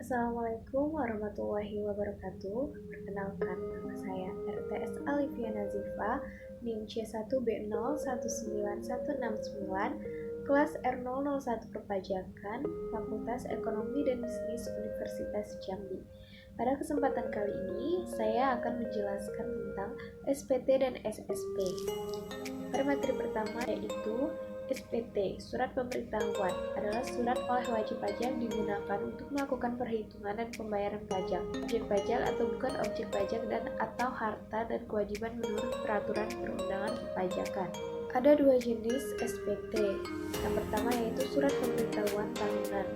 Assalamualaikum warahmatullahi wabarakatuh. Perkenalkan, nama saya RTS Alivia Nazifa, NIM C1B019169, kelas R001 Perpajakan, Fakultas Ekonomi dan Bisnis Universitas Jambi. Pada kesempatan kali ini, saya akan menjelaskan tentang SPT dan SSP. Pada materi pertama yaitu SPT, Surat Pemberitahuan, adalah surat oleh wajib pajak digunakan untuk melakukan perhitungan dan pembayaran pajak, objek pajak atau bukan objek pajak dan atau harta dan kewajiban menurut peraturan perundangan perpajakan. Ada dua jenis SPT. Yang pertama yaitu Surat Pemberitahuan Tahunan.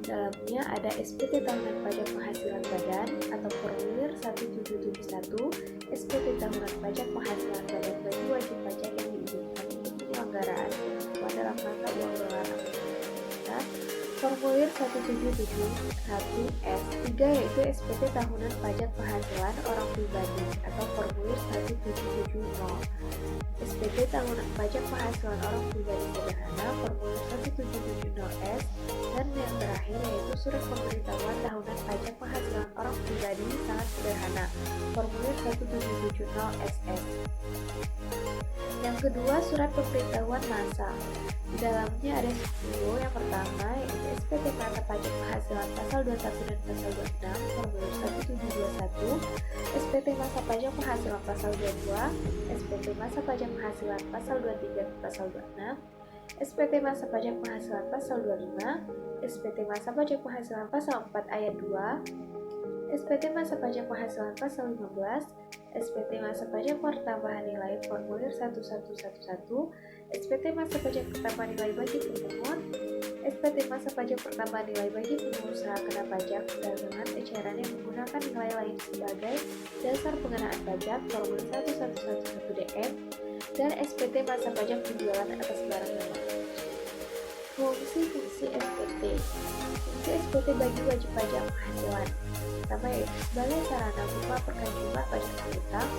Dalamnya ada SPT Tahunan Pajak Penghasilan Badan atau Formulir 1771, SPT Tahunan Pajak Penghasilan Badan bagi wajib pajak yang diizinkan untuk penyelenggaraan pembukuan dalam rangka uang dolar Amerika. Formulir 1771S3 yaitu SPT Tahunan Pajak Penghasilan Orang Pribadi atau Formulir 1770. SPT Tahunan Pajak Penghasilan Orang Pribadi Sederhana Formulir 1770S, dan yang terakhir yaitu Surat Pemberitahuan Tahunan Pajak Penghasilan Orang Pribadi Sangat Sederhana Formulir 1770SS. Yang kedua, Surat Pemberitahuan Massal. Di dalamnya ada 10. Yang pertama yaitu SPT Tanda Pajak Penghasilan Pasal 21 dan Pasal 26 Formulir 1721, SPT Masa Pajak Penghasilan Pasal 22, SPT Masa Pajak Penghasilan Pasal 23 dan Pasal 26, SPT Masa Pajak Penghasilan Pasal 25, SPT Masa Pajak Penghasilan Pasal 4 Ayat 2, SPT Masa Pajak Penghasilan Pasal 15, SPT Masa Pajak Pertambahan Nilai Formulir 1111, SPT Masa Pajak Pertambahan Nilai bagi pemungut, SPT Masa Pajak Pertambahan Nilai bagi pengusaha kena pajak perdagangan eceran yang menggunakan nilai lain sebagai dasar pengenaan pajak Formulir 1111-DM, dan SPT Masa Pajak Penjualan atas barang mewah. Fungsi-fungsi SPT. Fungsi SPT bagi wajib pajak penghasilan. Pertama yaitu sebagai sarana untuk melaporkan jumlah pajak piutang.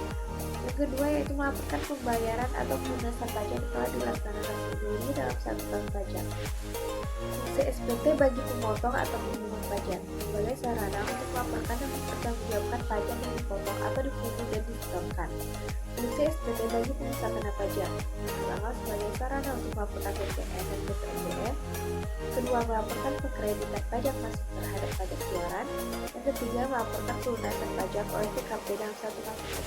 Yang kedua yaitu melaporkan pembayaran atau pelunasan pajak yang telah dilaksanakan sebelumnya dalam 1 tahun pajak. Fungsi SPT bagi pemotong atau pemungut pajak sebagai sarana untuk melaporkan dan mempertanggungjawabkan pajak yang dipotong atau dipungut dan disetorkan. Fungsi SPT bagi pengusaha kena pajak. Pertama, sebagai sarana untuk melaporkan PPN dan PPNBM. Kedua, melaporkan kekreditan pajak masuk terhadap pajak keluaran. Yang ketiga, melaporkan pelunasan pajak oleh TKP dalam 1 tahun pajak.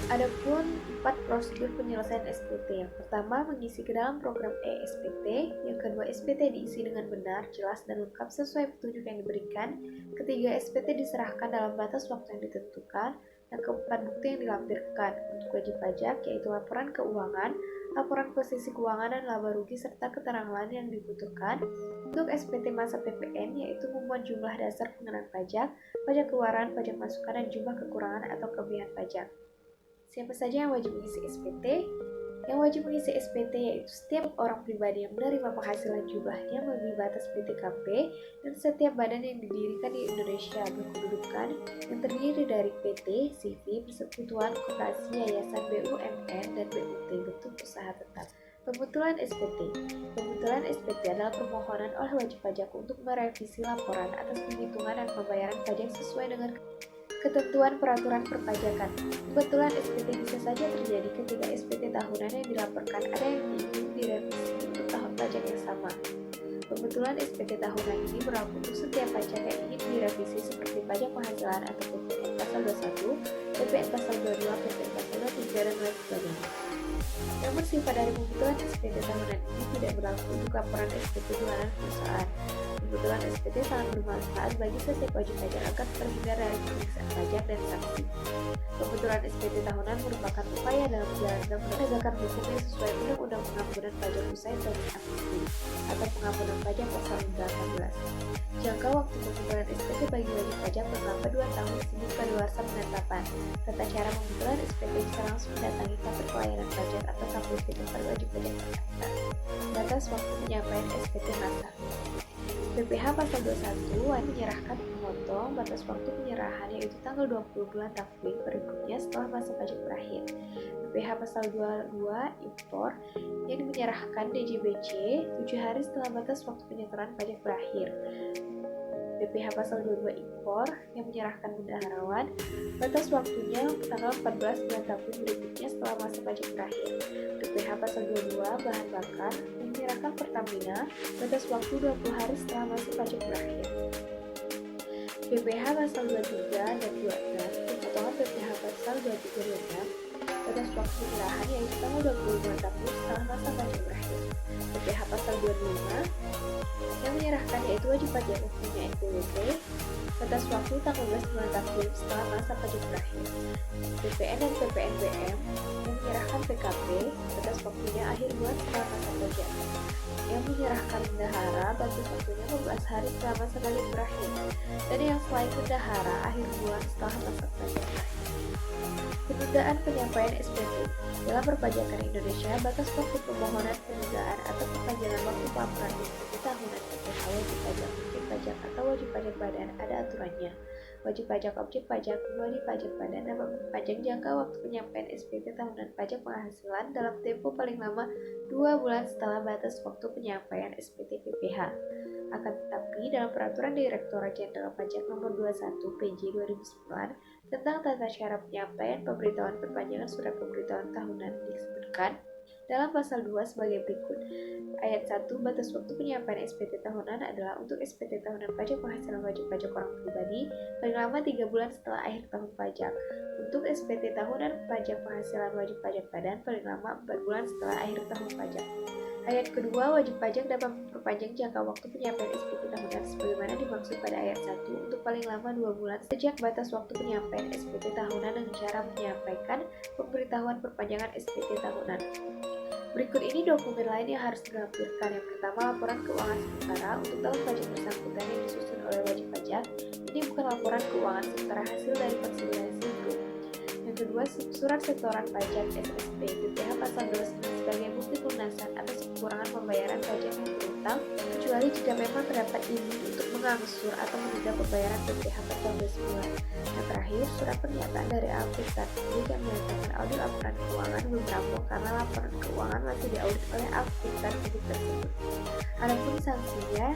Adapun 4 prosedur penyelesaian SPT. Yang pertama, mengisi ke dalam program e-SPT. Yang kedua, SPT diisi dengan benar, jelas, dan lengkap sesuai petunjuk yang diberikan. Ketiga, SPT diserahkan dalam batas waktu yang ditentukan. Yang keempat, bukti yang dilampirkan untuk wajib pajak yaitu laporan keuangan, laporan posisi keuangan dan laba rugi serta keterangan lain yang dibutuhkan. Untuk SPT masa PPN yaitu memuat jumlah dasar pengenaan pajak, pajak keluaran, pajak masukan, dan jumlah kekurangan atau kelebihan pajak. Siapa saja yang wajib mengisi SPT? Yang wajib mengisi SPT yaitu setiap orang pribadi yang menerima penghasilan jumlahnya melebihi batas PTKP dan setiap badan yang didirikan di Indonesia berkedudukan yang terdiri dari PT, CV, persekutuan, koperasi, yayasan, BUMN, dan BUT bentuk usaha tetap. Pembetulan SPT. Pembetulan SPT adalah permohonan oleh wajib pajak untuk merevisi laporan atas penghitungan dan pembayaran pajak sesuai dengan ketentuan peraturan perpajakan. Pembetulan SPT bisa saja terjadi ketika SPT tahunan yang dilaporkan ada yang ingin direvisi untuk tahun pajak yang sama. Pembetulan SPT tahunan ini berlaku untuk setiap pajak yang ingin direvisi seperti pajak penghasilan atau PPN pasal 21, PPN pasal 22, PPN pasal 23, dan lain sebagainya. Yang bersifat dari pembetulan SPT tahunan ini tidak berlaku untuk laporan SPT bulanan perusahaan. Pembetulan SPT sangat bermanfaat bagi setiap wajib pajak agar terhindar dari pemeriksaan pajak dan sanksi. Pembetulan SPT tahunan merupakan upaya dalam menjalankan penegakan hukum yang sesuai Undang-Undang Pengampunan Pajak Usai Tax Amnesty atau Pengampunan Pajak Pasal 18. Jangka waktu pembetulan SPT bagi wajib pajak bertambah 2 tahun sebelum kadaluarsa penetapan. Tata cara pembetulan SPT bisa langsung mendatangi kantor pelayanan pajak atau KPP tempat wajib pajak terdaftar. Batas waktu penyampaian SPT masa. BPH pasal 21 wajib menyerahkan pemotong batas waktu penyerahan yaitu tanggal 20 bulan Takvim berikutnya setelah masa pajak berakhir. BPH pasal 22 impor yang menyerahkan DJBC 7 hari setelah batas waktu penyetoran pajak berakhir. BPH pasal 22 impor yang menyerahkan bendaharawan, batas waktunya tanggal 14 bulan tahun berikutnya setelah masa pajak berakhir. BPH pasal 22 bahan bakar yang menyerahkan Pertamina, batas waktu 20 hari setelah masa pajak berakhir. BPH pasal 23 dan 26 pemotongan BPH pasal 23 batas waktu penyerahan yaitu tanggal 20 bulan tahun setelah masa pajak berakhir. BPH pasal 25 yang menyerahkan yaitu wajib pajak yang punya NPWP, batas waktu tanggal 12 bulan tahun setelah masa pajak berakhir. BPN dan PPNBM yang menyerahkan PKP, batas waktunya akhir bulan setelah masa pajak. Yang menyerahkan bendahara, batas waktunya 15 hari setelah masa pajak berakhir. Dan yang selain bendahara, akhir bulan setelah masa pajak berakhir. Penundaan penyampaian SPT. Dalam perpajakan Indonesia, batas waktu permohonan penundaan atau perpanjangan waktu pelaporan SPT tahunan PPh wajib pajak objek pajak atau wajib pajak badan ada aturannya. Wajib pajak objek pajak, wajib pajak badan dapat memperpanjang jangka waktu penyampaian SPT tahunan pajak penghasilan dalam tempo paling lama 2 bulan setelah batas waktu penyampaian SPT PPh. Akan tetapi, dalam Peraturan Direktorat Jenderal Pajak Nomor 21 PJ 2009 tentang tata cara penyampaian pemberitahuan perpanjangan surat pemberitahuan tahunan disebutkan dalam pasal 2 sebagai berikut. Ayat 1, batas waktu penyampaian SPT tahunan adalah untuk SPT tahunan pajak penghasilan wajib pajak orang pribadi paling lama 3 bulan setelah akhir tahun pajak. Untuk SPT tahunan pajak penghasilan wajib pajak badan paling lama 4 bulan setelah akhir tahun pajak. Ayat kedua, wajib pajak dapat memperpanjang jangka waktu penyampaian SPT tahunan sebagaimana dimaksud pada ayat 1 untuk paling lama 2 bulan sejak batas waktu penyampaian SPT tahunan dengan cara menyampaikan pemberitahuan perpanjangan SPT tahunan. Berikut ini dokumen lain yang harus dilampirkan. Yang pertama, laporan keuangan sementara untuk tahun pajak bersangkutan yang disusun oleh wajib pajak. Ini bukan laporan keuangan sementara hasil dari konsolidasi grup. Yang kedua, surat setoran pajak SSP BPh pasal 29 sebagai bukti pelunasan atas kekurangan pembayaran pajak yang berutang, kecuali jika memang terdapat izin untuk mengangsur atau menunda pembayaran BPh pasal 29. Yang terakhir, surat pernyataan dari akuntan yang menyatakan audit laporan keuangan belum rampung karena laporan keuangan masih diaudit oleh akuntan publik tersebut. Adapun sanksinya,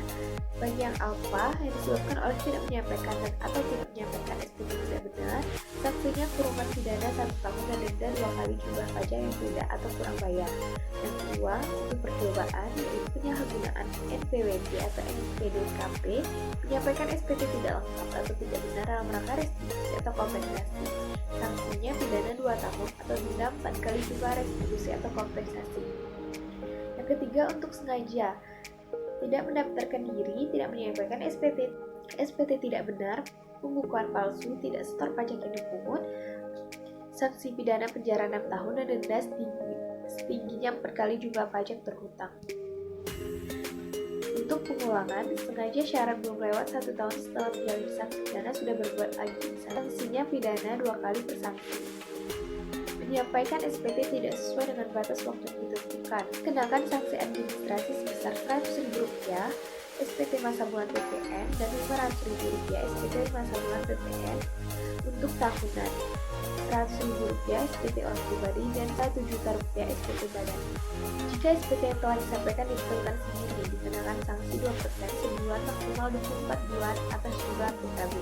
bagi yang alfa yang disebabkan oleh tidak menyampaikan dan atau tidak menyampaikan SPT tidak benar, sanksinya kurungan pidana 1 tahun dan denda 2 kali jumlah pajak yang tidak atau kurang bayar. Yang kedua, untuk percobaan yaitu penyalahgunaan NPWP atau NPDKP, menyampaikan SPT tidak lengkap atau tidak benar dalam rangka restitusi atau kompensasi. Sanksinya pidana 2 tahun atau denda 4 kali jumlah restitusi atau kompensasi. Yang ketiga, untuk sengaja tidak mendaftarkan diri, tidak menyampaikan SPT tidak benar, pembukuan palsu, tidak setor pajak yang dipungut, sanksi pidana penjara 6 tahun dan denda setingginya 4 kali jumlah pajak terhutang. Untuk pengulangan, sengaja syarat belum lewat 1 tahun setelah menjalani sanksi pidana sudah berbuat lagi, sanksinya pidana 2 kali per sanksi. Menyampaikan SPT tidak sesuai dengan batas waktu yang ditentukan, kenakan sanksi administrasi sebesar Rp100.000, SPT masa bulan PPN, dan Rp500.000 SPT masa bulan PPN untuk tahunan, Rp100.000 SPT orang pribadi, dan Rp1 juta SPT badan. Jika SPT yang telah disampaikan ditentukan sendiri, dikenakan sanksi 2% sebulan maksimal 24 bulan atas jumlah PKB.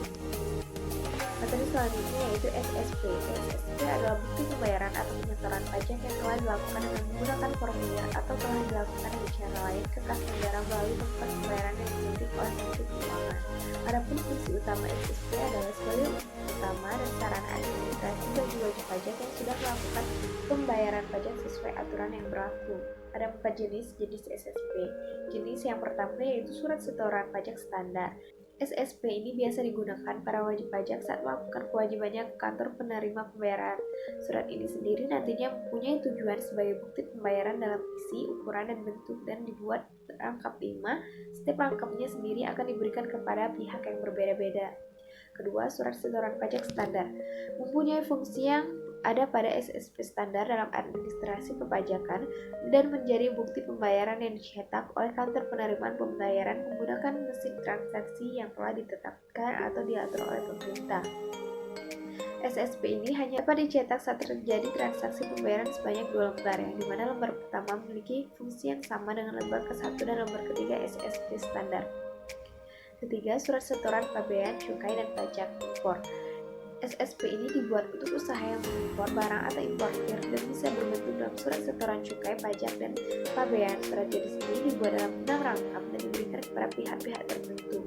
Materi selanjutnya yaitu SSP. SSP adalah bukti pembayaran atau penyetoran pajak yang telah dilakukan dengan menggunakan formulir atau telah dilakukan dengan cara lain ke kas negara melalui tempat pembayaran yang dimiliki oleh Menteri Keuangan. Adapun fungsi utama SSP adalah sebagai utama dan sarana administrasi bagi wajib pajak yang sudah melakukan pembayaran pajak sesuai aturan yang berlaku. Ada 4 jenis SSP. Jenis yang pertama yaitu surat setoran pajak standar. SSP ini biasa digunakan para wajib pajak saat melakukan kewajibannya ke kantor penerima pembayaran. Surat ini sendiri nantinya mempunyai tujuan sebagai bukti pembayaran dalam isi, ukuran, dan bentuk dan dibuat rangkap 5. Setiap rangkapnya sendiri akan diberikan kepada pihak yang berbeda-beda. Kedua, surat setoran pajak standar mempunyai fungsi yang ada pada SSP standar dalam administrasi perpajakan dan menjadi bukti pembayaran yang dicetak oleh kantor penerimaan pembayaran menggunakan mesin transaksi yang telah ditetapkan atau diatur oleh pemerintah. SSP ini hanya dapat dicetak saat terjadi transaksi pembayaran sebanyak 2 lembar, yang dimana lembar pertama memiliki fungsi yang sama dengan lembar ke-1 dan lembar ketiga SSP standar. Ketiga, surat setoran pabean, cukai, dan pajak impor. SSP ini dibuat untuk usaha yang mengimpor barang atau importir dan bisa berbentuk dalam surat setoran cukai, pajak, dan pabean. Surat jenis ini dibuat dalam benang rangkap dan diberikan kepada pihak-pihak tertentu.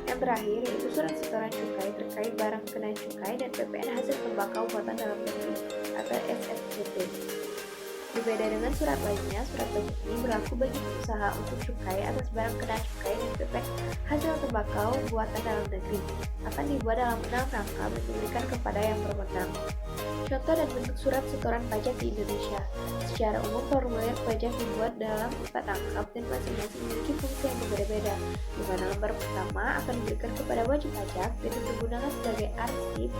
Yang terakhir yaitu surat setoran cukai terkait barang kena cukai dan PPN hasil tembakau buatan dalam negeri atau SSCT. Berbeda dengan surat lainnya, surat pajak ini berlaku bagi usaha untuk cukai atas barang kena cukai dan PPN hasil tembakau buatan dalam negeri akan dibuat dalam benang rangkap dan diberikan kepada yang berwenang. Contoh dan bentuk surat setoran pajak di Indonesia. Secara umum, formulir pajak dibuat dalam 4 rangkap dan masing-masing memiliki fungsi yang berbeda-beda, di mana lembar pertama akan diberikan kepada wajib pajak dan digunakan sebagai arsip.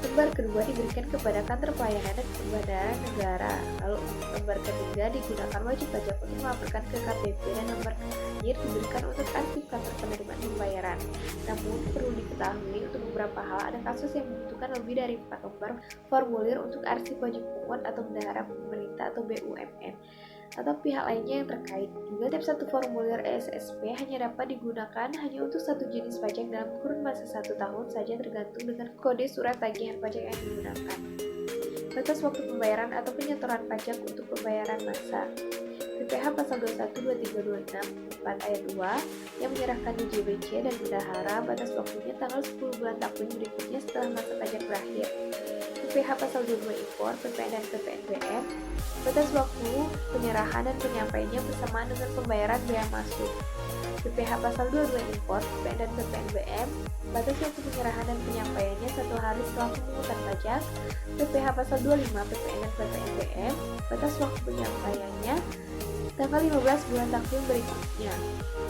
Lembar kedua diberikan kepada kantor pelayanan dan pembayaran negara. Lalu lembar ketiga digunakan wajib pajak untuk melaporkan ke KPP dan lembar terakhir diberikan untuk arsip kantor penerimaan pembayaran. Namun perlu diketahui untuk beberapa hal ada kasus yang membutuhkan lebih dari 4 lembar formulir untuk arsip wajib pungut atau bendahara pemerintah atau BUMN atau pihak lainnya yang terkait. Juga tiap satu formulir SSP hanya dapat digunakan hanya untuk satu jenis pajak dalam kurun masa 1 tahun saja tergantung dengan kode surat tagihan pajak yang digunakan. Batas waktu pembayaran atau penyetoran pajak untuk pembayaran masa. PPh pasal 21, 23, 26, 4 ayat 2 yang menyerahkan DJBC dan bendahara batas waktunya tanggal 10 bulan tahun berikutnya setelah masa pajak berakhir. PPh pasal 22 impor, PPN dan PPNBM, batas waktu penyerahan dan penyampaiannya bersamaan dengan pembayaran biaya masuk. PPh pasal 22 impor, PPN dan PPNBM, batas waktu penyerahan dan penyampaiannya 1 hari setelah pemungutan pajak. PPh pasal 25 PPN dan PPNBM, batas waktu penyampaiannya tanggal 15 bulan tahun berikutnya.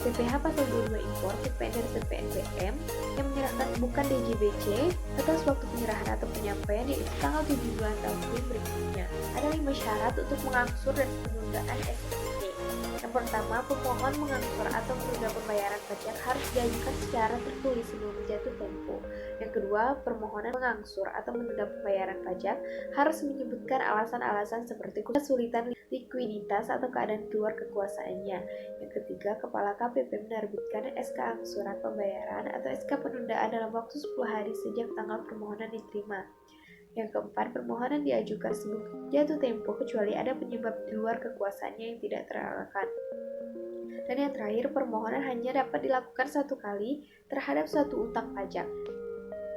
PPh pasal 22 impor, PPN dan PPNBM yang menyerahkan bukan DJBC, batas waktu penyerahan atau penyampaian yaitu tanggal 7 bulan tahun berikutnya. Ada 5 syarat untuk mengangsur dan penundaan SSP. Yang pertama, pemohon mengangsur atau menunda pembayaran pajak harus diajukan secara tertulis sebelum jatuh tempo. Yang kedua, permohonan mengangsur atau menunda pembayaran pajak harus menyebutkan alasan-alasan seperti kesulitan likuiditas atau keadaan keluar kekuasaannya. Yang ketiga, Kepala KPP menerbitkan SK angsuran pembayaran atau SK penundaan dalam waktu 10 hari sejak tanggal permohonan diterima. Yang keempat, permohonan diajukan sebelum jatuh tempo kecuali ada penyebab di luar kekuasaannya yang tidak terelakkan. Dan yang terakhir, permohonan hanya dapat dilakukan 1 kali terhadap suatu utang pajak.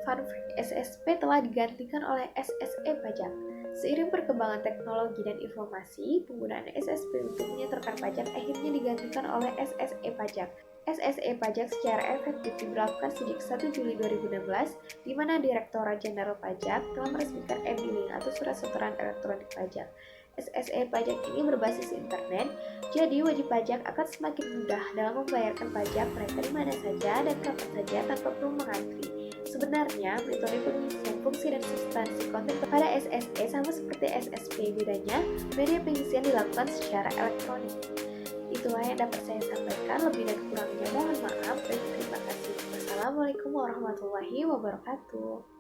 Fun fact, SSP telah digantikan oleh SSE pajak. Seiring perkembangan teknologi dan informasi, penggunaan SSP untuk menyetorkan pajak akhirnya digantikan oleh SSE pajak. SSE pajak secara efektif diberlakukan sejak 1 Juli 2016, di mana Direktorat Jenderal Pajak telah meresmikan e-billing atau surat setoran elektronik pajak. SSE pajak ini berbasis internet, jadi wajib pajak akan semakin mudah dalam membayarkan pajak mereka di mana saja dan kapan saja tanpa perlu mengantri. Sebenarnya, metode pengisian fungsi dan substansi konten pada SSE sama seperti SSP, bedanya media pengisian dilakukan secara elektronik. Itulah yang dapat saya sampaikan, lebih dan kurangnya mohon maaf dan terima kasih. Wassalamualaikum warahmatullahi wabarakatuh.